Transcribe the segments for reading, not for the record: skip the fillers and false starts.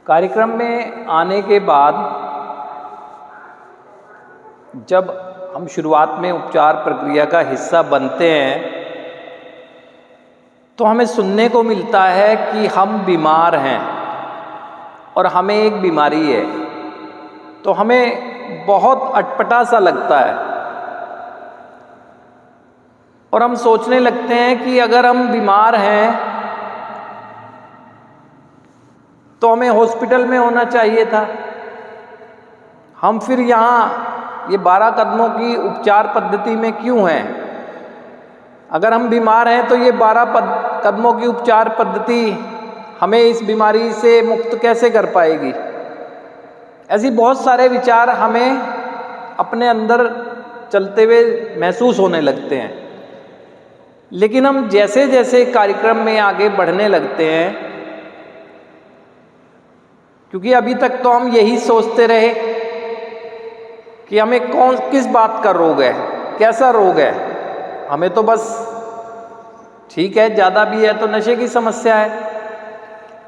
कार्यक्रम में आने के बाद जब हम शुरुआत में उपचार प्रक्रिया का हिस्सा बनते हैं तो हमें सुनने को मिलता है कि हम बीमार हैं और हमें एक बीमारी है। तो हमें बहुत अटपटा सा लगता है और हम सोचने लगते हैं कि अगर हम बीमार हैं तो हमें हॉस्पिटल में होना चाहिए था। हम फिर यहाँ ये 12 कदमों की उपचार पद्धति में क्यों हैं? अगर हम बीमार हैं तो ये 12 कदमों की उपचार पद्धति हमें इस बीमारी से मुक्त कैसे कर पाएगी? ऐसी बहुत सारे विचार हमें अपने अंदर चलते हुए महसूस होने लगते हैं। लेकिन हम जैसे जैसे कार्यक्रम में आगे बढ़ने लगते हैं, क्योंकि अभी तक तो हम यही सोचते रहे कि हमें किस बात का रोग है, कैसा रोग है, हमें तो बस ठीक है, ज़्यादा भी है तो नशे की समस्या है।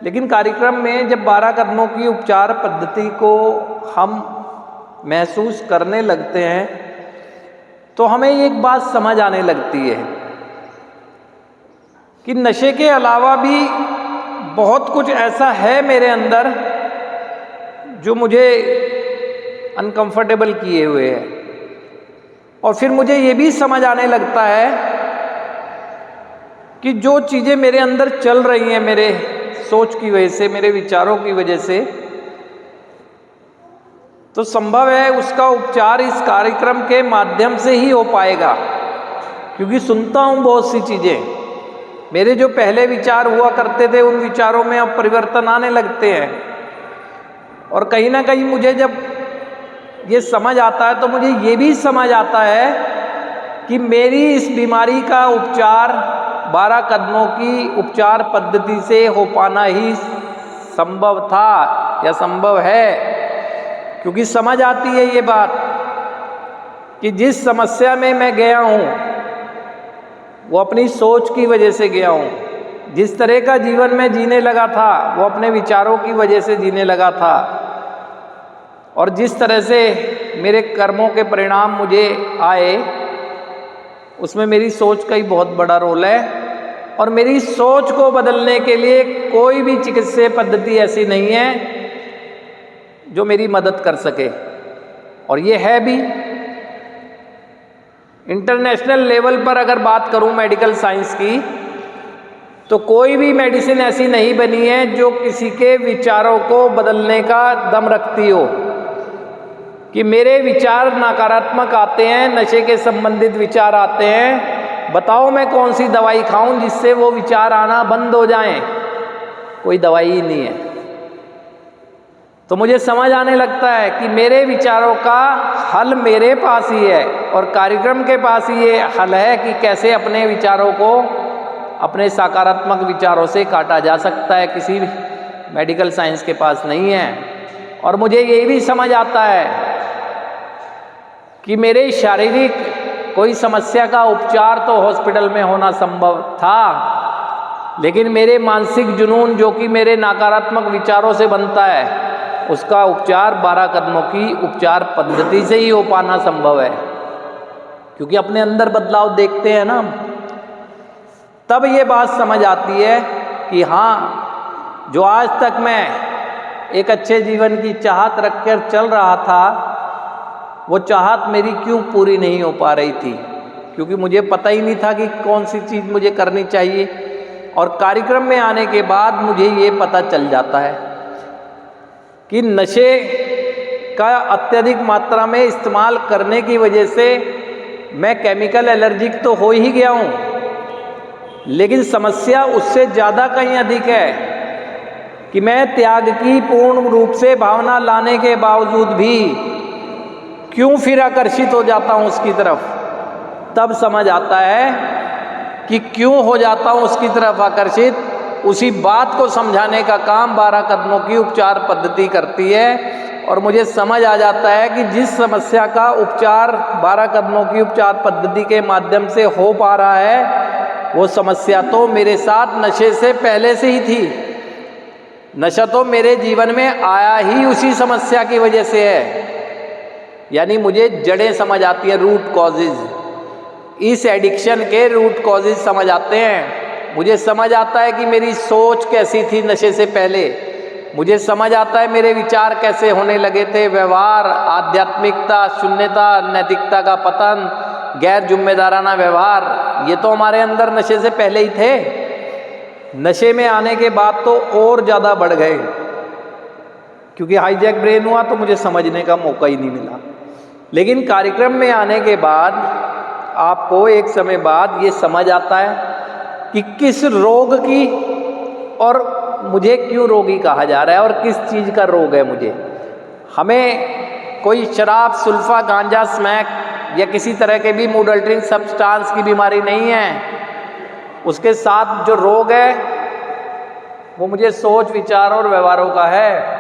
लेकिन कार्यक्रम में जब 12 कदमों की उपचार पद्धति को हम महसूस करने लगते हैं तो हमें एक बात समझ आने लगती है कि नशे के अलावा भी बहुत कुछ ऐसा है मेरे अंदर जो मुझे अनकंफर्टेबल किए हुए है। और फिर मुझे ये भी समझ आने लगता है कि जो चीज़ें मेरे अंदर चल रही हैं मेरे सोच की वजह से, मेरे विचारों की वजह से, तो संभव है उसका उपचार इस कार्यक्रम के माध्यम से ही हो पाएगा। क्योंकि सुनता हूँ बहुत सी चीज़ें, मेरे जो पहले विचार हुआ करते थे उन विचारों में अब परिवर्तन आने लगते हैं। और कहीं ना कहीं मुझे जब ये समझ आता है तो मुझे ये भी समझ आता है कि मेरी इस बीमारी का उपचार 12 कदमों की उपचार पद्धति से हो पाना ही संभव था या संभव है। क्योंकि समझ आती है ये बात कि जिस समस्या में मैं गया हूँ वो अपनी सोच की वजह से गया हूँ। जिस तरह का जीवन में जीने लगा था वो अपने विचारों की वजह से जीने लगा था। और जिस तरह से मेरे कर्मों के परिणाम मुझे आए उसमें मेरी सोच का ही बहुत बड़ा रोल है। और मेरी सोच को बदलने के लिए कोई भी चिकित्सीय पद्धति ऐसी नहीं है जो मेरी मदद कर सके। और ये है भी इंटरनेशनल लेवल पर अगर बात करूं मेडिकल साइंस की, तो कोई भी मेडिसिन ऐसी नहीं बनी है जो किसी के विचारों को बदलने का दम रखती हो। कि मेरे विचार नकारात्मक आते हैं, नशे के संबंधित विचार आते हैं, बताओ मैं कौन सी दवाई खाऊं जिससे वो विचार आना बंद हो जाएं? कोई दवाई ही नहीं है। तो मुझे समझ आने लगता है कि मेरे विचारों का हल मेरे पास ही है और कार्यक्रम के पास ही ये हल है कि कैसे अपने विचारों को अपने सकारात्मक विचारों से काटा जा सकता है। किसी मेडिकल साइंस के पास नहीं है। और मुझे ये भी समझ आता है कि मेरे शारीरिक कोई समस्या का उपचार तो हॉस्पिटल में होना संभव था, लेकिन मेरे मानसिक जुनून जो कि मेरे नकारात्मक विचारों से बनता है उसका उपचार 12 कदमों की उपचार पद्धति से ही हो पाना संभव है। क्योंकि अपने अंदर बदलाव देखते हैं ना, तब ये बात समझ आती है कि हाँ, जो आज तक मैं एक अच्छे जीवन की चाहत रखकर चल रहा था वो चाहत मेरी क्यों पूरी नहीं हो पा रही थी। क्योंकि मुझे पता ही नहीं था कि कौन सी चीज़ मुझे करनी चाहिए। और कार्यक्रम में आने के बाद मुझे ये पता चल जाता है कि नशे का अत्यधिक मात्रा में इस्तेमाल करने की वजह से मैं केमिकल एलर्जिक तो हो ही गया हूँ, लेकिन समस्या उससे ज़्यादा कहीं अधिक है कि मैं त्याग की पूर्ण रूप से भावना लाने के बावजूद भी क्यों फिर आकर्षित हो जाता हूँ उसकी तरफ। तब समझ आता है कि क्यों हो जाता हूँ उसकी तरफ आकर्षित। उसी बात को समझाने का काम 12 कदमों की उपचार पद्धति करती है। और मुझे समझ आ जाता है कि जिस समस्या का उपचार 12 कदमों की उपचार पद्धति के माध्यम से हो पा रहा है वो समस्या तो मेरे साथ नशे से पहले से ही थी, नशा तो मेरे जीवन में आया ही उसी समस्या की वजह से है, यानी मुझे जड़ें समझ आती हैं, रूट कॉजेज। इस एडिक्शन के रूट कॉजेज समझ आते हैं। मुझे समझ आता है कि मेरी सोच कैसी थी नशे से पहले, मुझे समझ आता है मेरे विचार कैसे होने लगे थे, व्यवहार, आध्यात्मिकता, शून्यता, नैतिकता का पतन, गैर जिम्मेदाराना व्यवहार, ये तो हमारे अंदर नशे से पहले ही थे। नशे में आने के बाद तो और ज़्यादा बढ़ गए, क्योंकि हाईजैक ब्रेन हुआ तो मुझे समझने का मौका ही नहीं मिला। लेकिन कार्यक्रम में आने के बाद आपको एक समय बाद ये समझ आता है कि किस रोग की और मुझे क्यों रोगी कहा जा रहा है और किस चीज़ का रोग है मुझे। हमें कोई शराब, सुल्फा, गांजा, स्मैक या किसी तरह के भी मूड अल्टरिंग सब्सटेंस की बीमारी नहीं है। उसके साथ जो रोग है वो मुझे सोच, विचार और व्यवहारों का है।